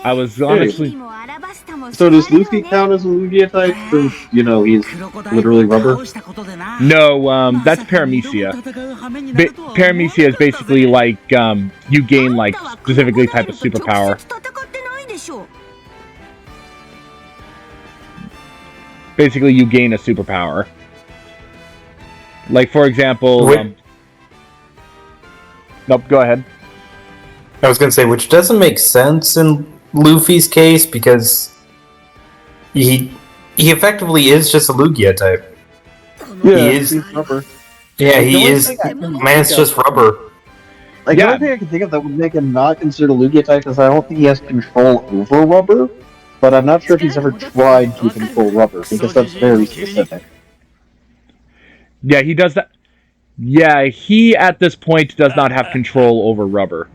I was honestly... So does Luffy count as a Lugia type? Since, you know, he's literally rubber? No, that's Paramecia. Paramecia is basically like, you gain, like, specifically type of superpower. Basically, you gain a superpower. Like, for example... Nope, go ahead. I was gonna say, which doesn't make sense in Luffy's case, because he effectively is just a Lugia type. Yeah, he's rubber. Yeah, he is. Man's just rubber. Like, the only thing I can think of that would make him not considered a Lugia type is I don't think he has control over rubber, but I'm not sure if he's ever tried to control rubber, because that's very specific. Yeah, he does that. Yeah, he at this point does not have control over rubber.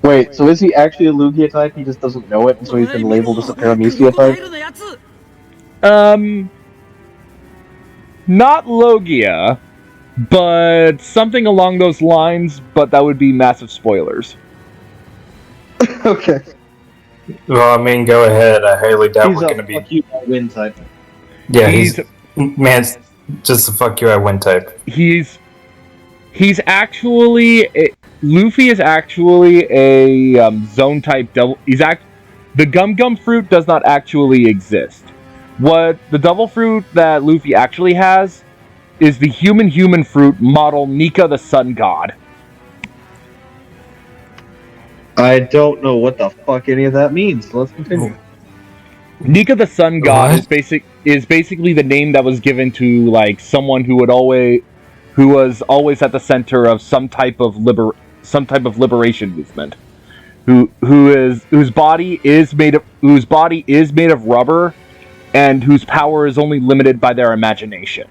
Wait, so is he actually a Lugia type? He just doesn't know it, and so he's been labeled as a Paramecia type? Not Logia, but something along those lines, but that would be massive spoilers. Okay. Well, I mean, go ahead. I highly doubt He's we're gonna be... a win type. Yeah, he's... Man's just a fuck you, I win type. He's actually... Luffy is actually a zone type devil. The Gum fruit does not actually exist. What the devil fruit that Luffy actually has is the human fruit model Nika the Sun God. I don't know what the fuck any of that means, so let's continue. Nika the Sun God is basically the name that was given to like someone who was always at the center of some type of liberation movement, whose body is made of rubber, and whose power is only limited by their imagination.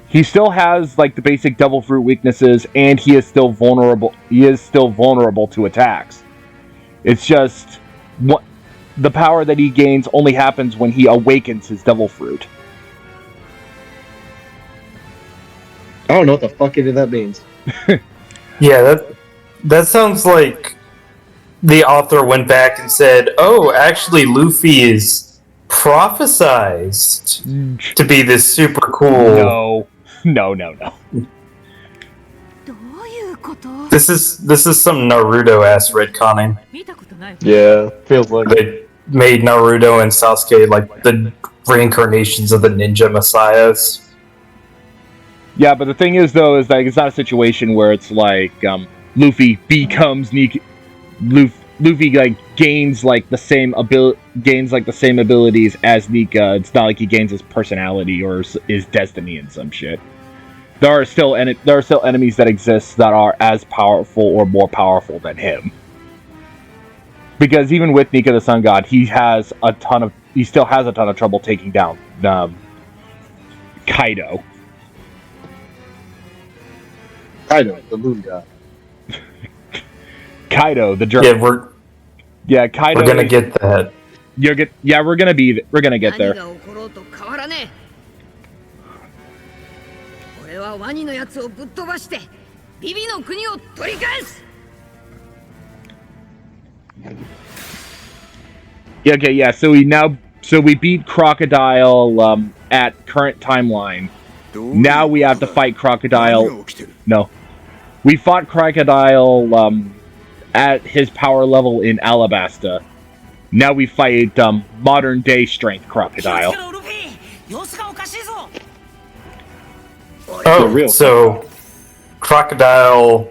He still has like the basic devil fruit weaknesses, and he is still vulnerable. He is still vulnerable to attacks. It's just the power that he gains only happens when he awakens his devil fruit. I don't know what the fuck any of that means. Yeah, that sounds like the author went back and said, "Oh, actually, Luffy is prophesized to be this super cool." No. This is some Naruto ass retconning. Yeah, feels like they made Naruto and Sasuke like the reincarnations of the ninja messiahs. Yeah, but the thing is, though, is that it's not a situation where it's like Luffy becomes Nika. Luffy like gains the same abilities as Nika. It's not like he gains his personality or his destiny and some shit. There are still enemies that exist that are as powerful or more powerful than him. Because even with Nika the Sun God, he still has a ton of trouble taking down Kaido. Kaido, the moon god. Kaido, the German. Yeah, Kaido. We're gonna get that. We're gonna get there. Yeah, okay, yeah. So we beat Crocodile at current timeline. Now we have to fight Crocodile. No. We fought Crocodile at his power level in Alabasta. Now we fight modern day strength Crocodile. Oh, so Crocodile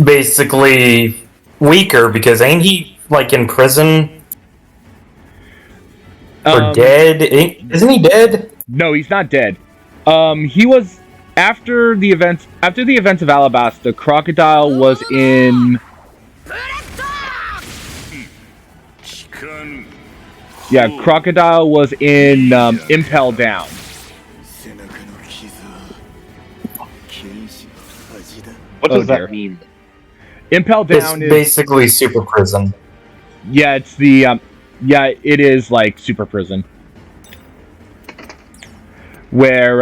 basically weaker because ain't he like in prison or dead? Isn't he dead? No, he's not dead. He was after the events of Alabasta. Crocodile was in. Yeah, Crocodile was in Impel Down. What does that mean? Impel Down is basically super prison. Yeah, it's the it is like super prison. Where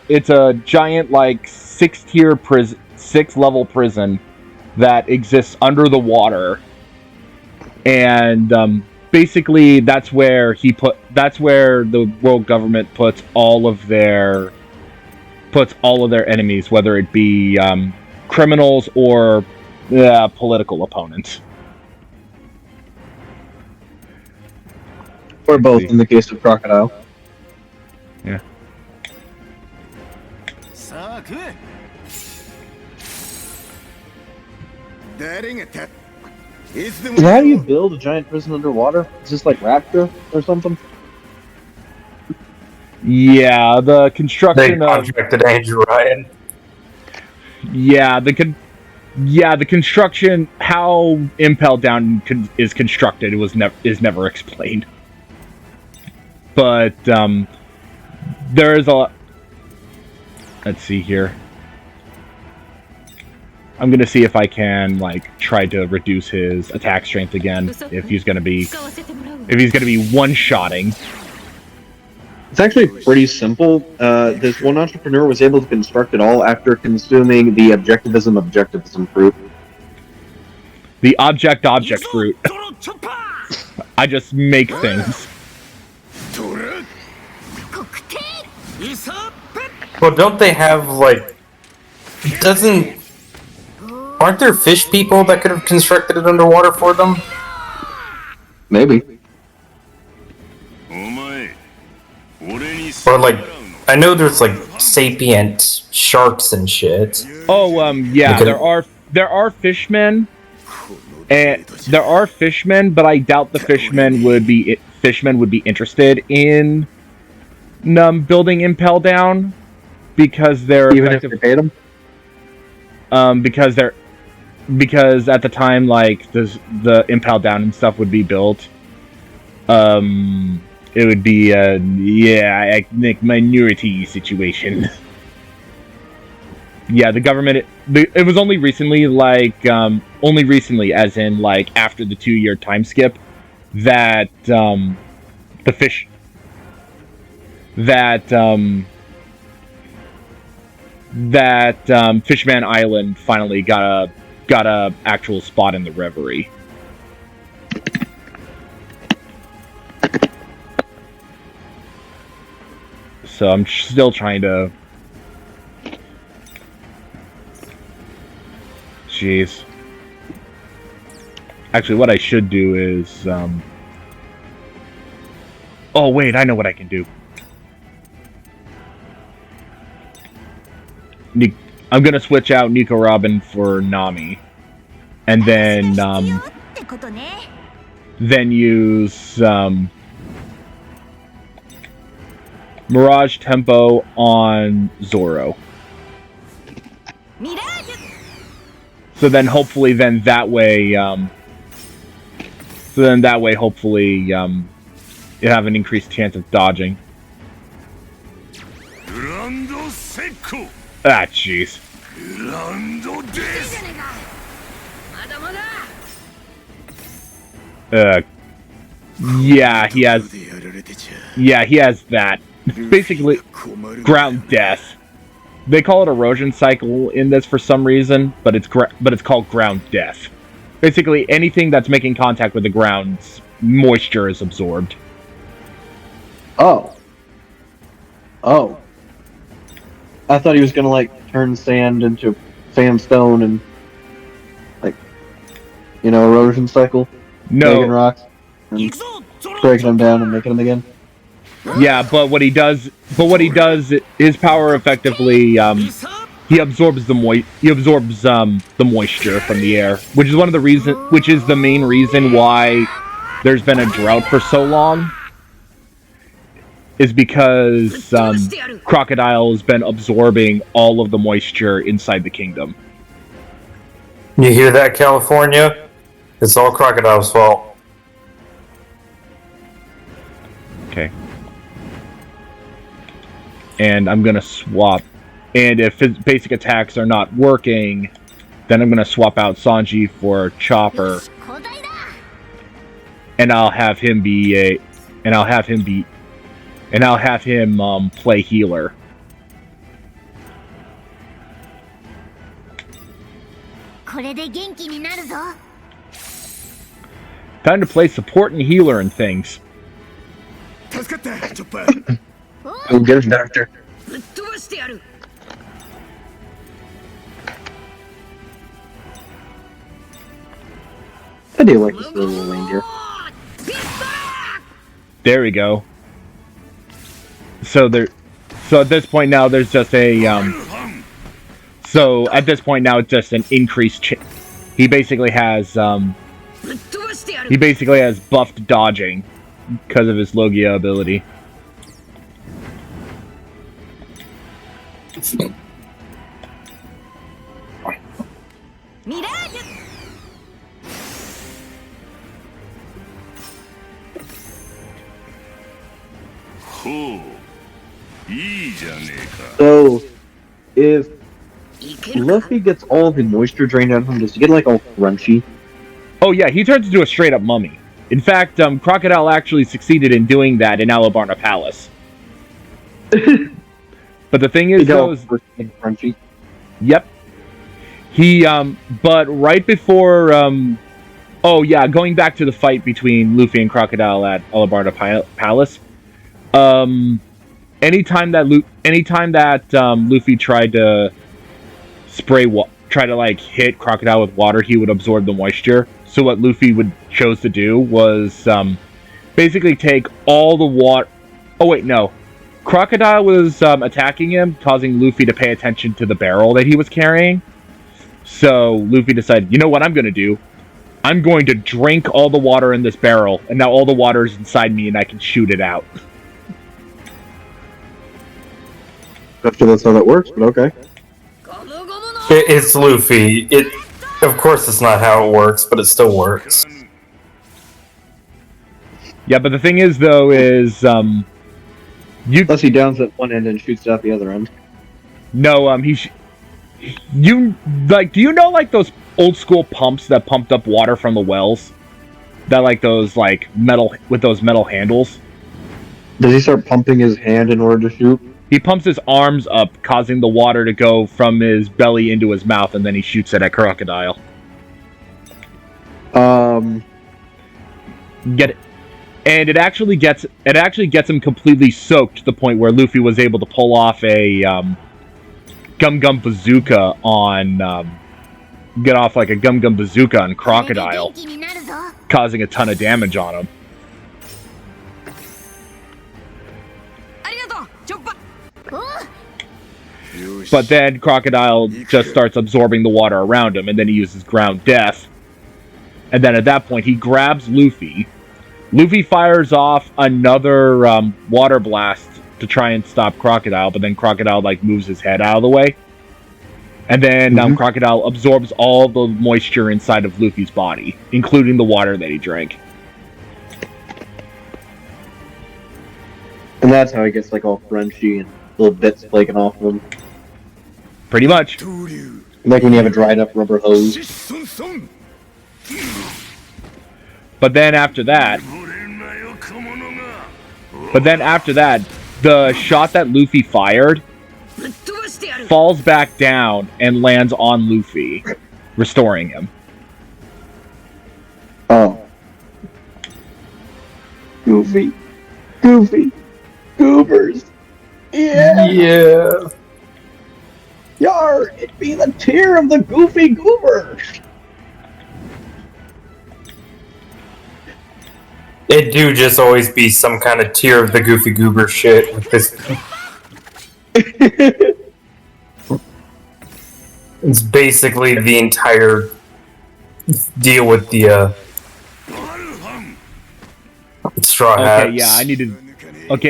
it's a giant like 6 level prison that exists under the water, and basically that's where the world government puts all of their enemies, whether it be criminals or political opponents. Or both in the case of Crocodile. Yeah. How do you build a giant prison underwater? Is this like Raptor or something? Yeah, the construction They contracted Andrew Ryan. Yeah, the construction, how Impel Down is constructed is never explained. But there is a. Let's see here. I'm gonna see if I can try to reduce his attack strength again. If he's gonna be one-shotting. It's actually pretty simple. This one entrepreneur was able to construct it all after consuming the objectivism fruit. The object fruit. I just make things. Well, don't they have aren't there fish people that could have constructed it underwater for them? Maybe. Or I know there's sapient sharks and shit. Oh, yeah, there are fishmen, and but I doubt the fishmen would be interested in building Impel Down, because they're even if they paid them. Because at the time the Impel Down and stuff would be built, it would be a ethnic minority situation. Yeah, the government. It was only recently, as in after the 2-year time skip, that Fishman Island finally got a actual spot in the Reverie. So I'm still trying to. Jeez. Actually, what I should do is. Oh wait, I know what I can do. I'm gonna switch out Nico Robin for Nami, and then use Mirage Tempo on Zoro. So then hopefully that way hopefully you have an increased chance of dodging. Ah, jeez. Yeah, he has that. Basically, ground death. They call it erosion cycle in this for some reason, but it's called ground death. Basically, anything that's making contact with the ground's moisture is absorbed. Oh. I thought he was gonna turn sand into sandstone and erosion cycle. No. Making rocks and breaking them down and making them again. Yeah, but what he does, his power effectively, he absorbs the moisture from the air, which is the main reason why there's been a drought for so long. Is because Crocodile has been absorbing all of the moisture inside the kingdom. You hear that, California? It's all Crocodile's fault. Okay. And I'm gonna swap. And if his basic attacks are not working, then I'm gonna swap out Sanji for Chopper. And I'll have him play healer. Time to play support and healer and things. Go get him, doctor. I do like this little reindeer. There we go. So at this point now, there's just a So at this point now, it's just an increased. He basically has buffed dodging because of his Logia ability. So, if Luffy gets all the moisture drained out of him, does he get like all crunchy? Oh yeah, he turns into a straight up mummy. In fact, Crocodile actually succeeded in doing that in Alabarna Palace. But the thing is, crunchy. Yep. He, but right before, oh yeah, going back to the fight between Luffy and Crocodile at Alabarna Palace, anytime that Luffy tried to try to like hit Crocodile with water, he would absorb the moisture. So what Luffy chose to do was basically take all the water. Oh wait, no. Crocodile was attacking him, causing Luffy to pay attention to the barrel that he was carrying. So Luffy decided, you know what I'm going to do? I'm going to drink all the water in this barrel, and now all the water is inside me, and I can shoot it out. Not sure that's how that works, but okay. It's Luffy. Of course, it's not how it works, but it still works. Yeah, but the thing is, though, is unless he downs at one end and shoots it out the other end. No, do you know like those old school pumps that pumped up water from the wells? That like those like metal handles? Does he start pumping his hand in order to shoot? He pumps his arms up, causing the water to go from his belly into his mouth, and then he shoots it at Crocodile. Get it? And it actually gets him completely soaked to the point where Luffy was able to pull off a Gum Gum Bazooka on Crocodile, causing a ton of damage on him. But then Crocodile just starts absorbing the water around him, and then he uses Ground Death. And then at that point, he grabs Luffy. Luffy fires off another water blast to try and stop Crocodile, but then Crocodile like moves his head out of the way. And then Crocodile absorbs all the moisture inside of Luffy's body, including the water that he drank. And that's how he gets like all crunchy and little bits flaking off of him. Pretty much. Like when you have a dried up rubber hose. But then after that, the shot that Luffy fired falls back down and lands on Luffy, restoring him. Oh. Goofy. Goobers. Yeah. Yar, it be the tear of the Goofy Goober. It do just always be some kind of tier of the Goofy Goober shit with this. It's basically the entire deal with the Straw Hats. Okay,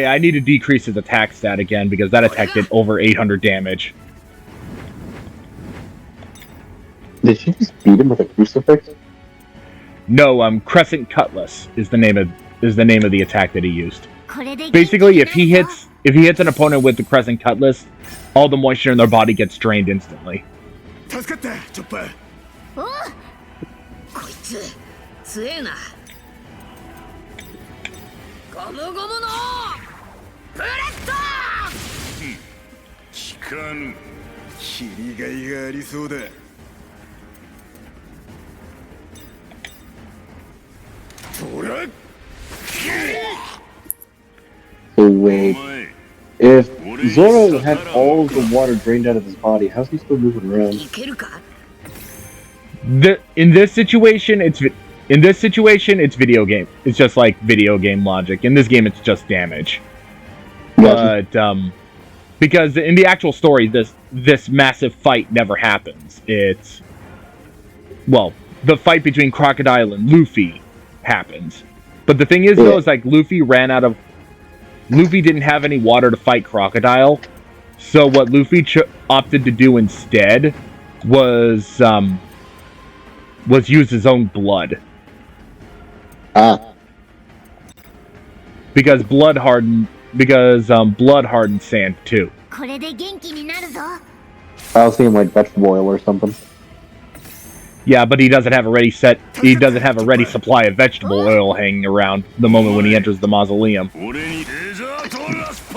yeah, I need to decrease his attack stat again because that attack did over 800 damage. Did she just beat him with a crucifix? No, Crescent Cutlass is the name of the attack that he used. Basically, if he hits an opponent with the Crescent Cutlass, all the moisture in their body gets drained instantly. Wait. If Zoro had all of the water drained out of his body, how's he still moving around? In this situation, it's video game. It's just like video game logic. In this game, it's just damage. Gotcha. But because in the actual story, this massive fight never happens. It's the fight between Crocodile and Luffy happens. But the thing is, though, is like Luffy didn't have any water to fight Crocodile, so what Luffy opted to do instead was use his own blood. Because blood hardened sand too. I was thinking like vegetable oil or something. Yeah, but he doesn't have a ready supply of vegetable oil hanging around the moment when he enters the mausoleum.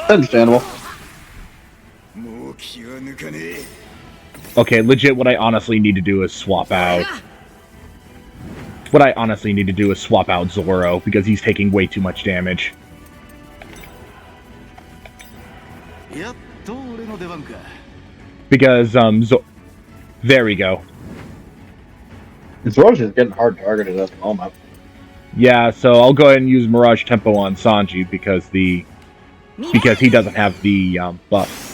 Understandable. Okay, legit, what I honestly need to do is swap out Zoro, because he's taking way too much damage. Because, there we go. Zoro's just getting hard targeted at the moment. Yeah, so I'll go ahead and use Mirage Tempo on Sanji, because he doesn't have the, buff.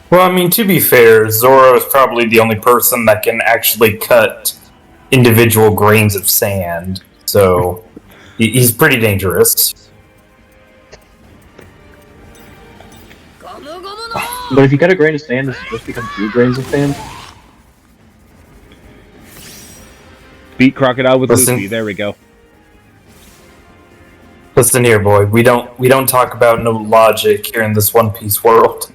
Well, I mean, to be fair, Zoro is probably the only person that can actually cut individual grains of sand, so he's pretty dangerous. But if you cut a grain of sand, does it just become 2 grains of sand? Beat Crocodile with Luffy, there we go. Listen here, boy, we don't talk about no logic here in this One Piece world.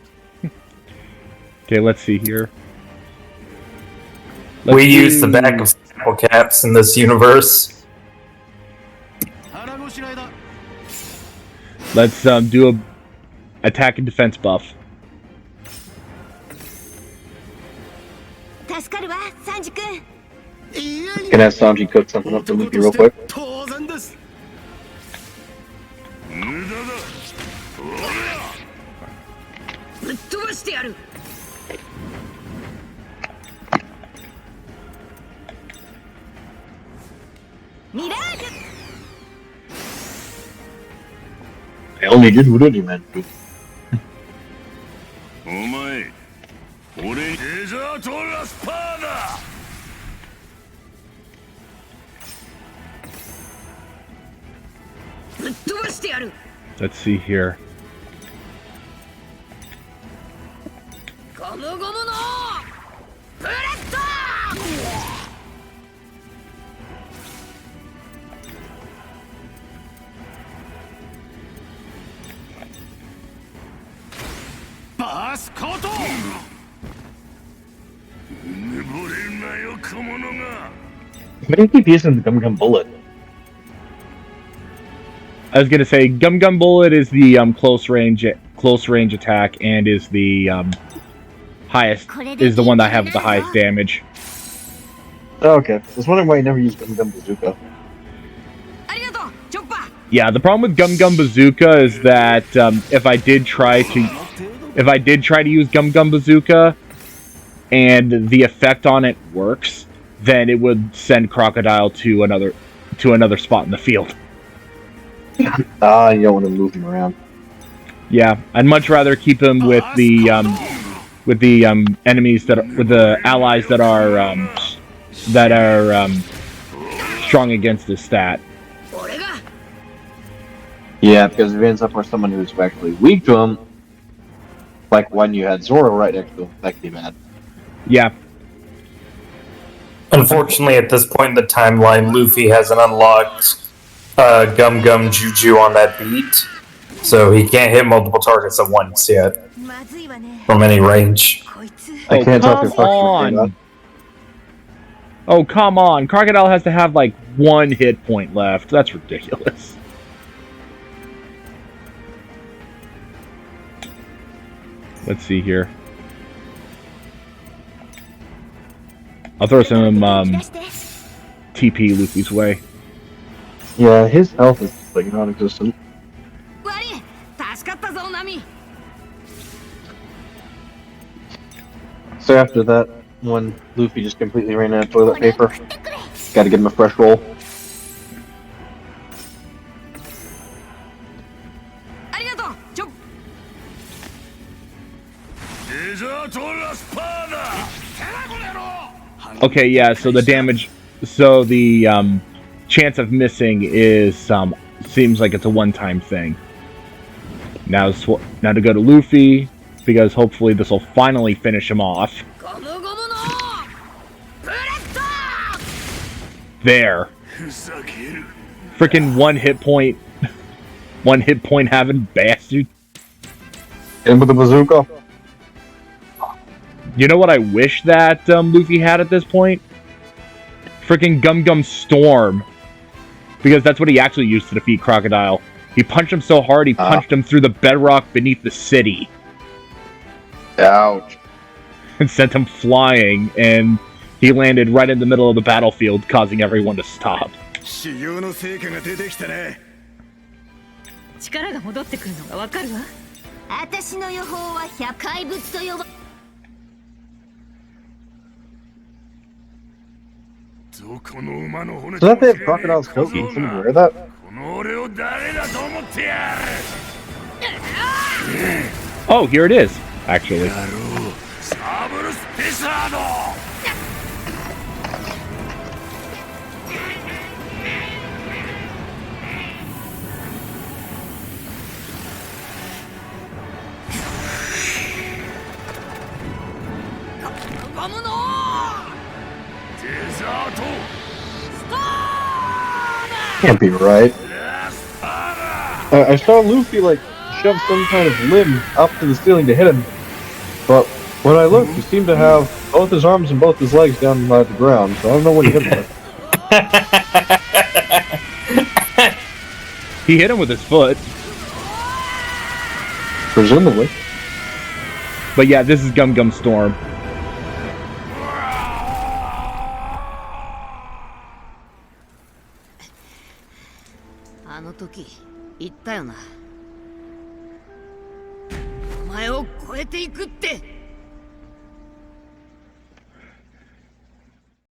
Okay, let's see here. We use the back of sample caps in this universe. Let's do a attack and defense buff. Can have Sanji cook something up for Luffy real quick? I only did what he meant to. Let's see here. Why do you keep using the Gum Bullet? I was gonna say Gum Bullet is the close range attack and is the highest, is the one that have the highest damage. Oh, okay. I was wondering why you never used Gum Bazooka. Yeah, the problem with Gum Bazooka is that if I did try to use Gum Bazooka and the effect on it works, then it would send Crocodile to another spot in the field. You don't want to move him around. Yeah, I'd much rather keep him with the enemies with the allies that are strong against his stat. Yeah, because if it ends up with someone who's actually weak to him, like when you had Zoro right next to him, that could be bad. Yeah. Unfortunately, at this point in the timeline, Luffy hasn't unlocked Gum Juju on that beat, so he can't hit multiple targets at once yet from any range. I can't talk to fuck. Oh, come on. Crocodile has to have like 1 hit point left. That's ridiculous. Let's see here. I'll throw some TP Luffy's way. Yeah, his health is like non-existent. So after that, when Luffy just completely ran out of toilet paper, gotta give him a fresh roll. Okay, yeah, so the damage... So the chance of missing is... seems like it's a one-time thing. Now to go to Luffy, because hopefully this will finally finish him off. There. Frickin' one hit point having bastard. In with the bazooka. You know what I wish that Luffy had at this point? Frickin' Gum Storm. Because that's what he actually used to defeat Crocodile. He punched him so hard, he punched him through the bedrock beneath the city. Ouch. And sent him flying, and he landed right in the middle of the battlefield, causing everyone to stop. So that they have Crocodile's coat, can someone wear that? Oh, here it is, actually. Can't be right. I saw Luffy like shove some kind of limb up to the ceiling to hit him, but when I looked, he seemed to have both his arms and both his legs down by the ground, so I don't know what he hit him with. He hit him with his foot. Presumably. But yeah, this is Gum Storm.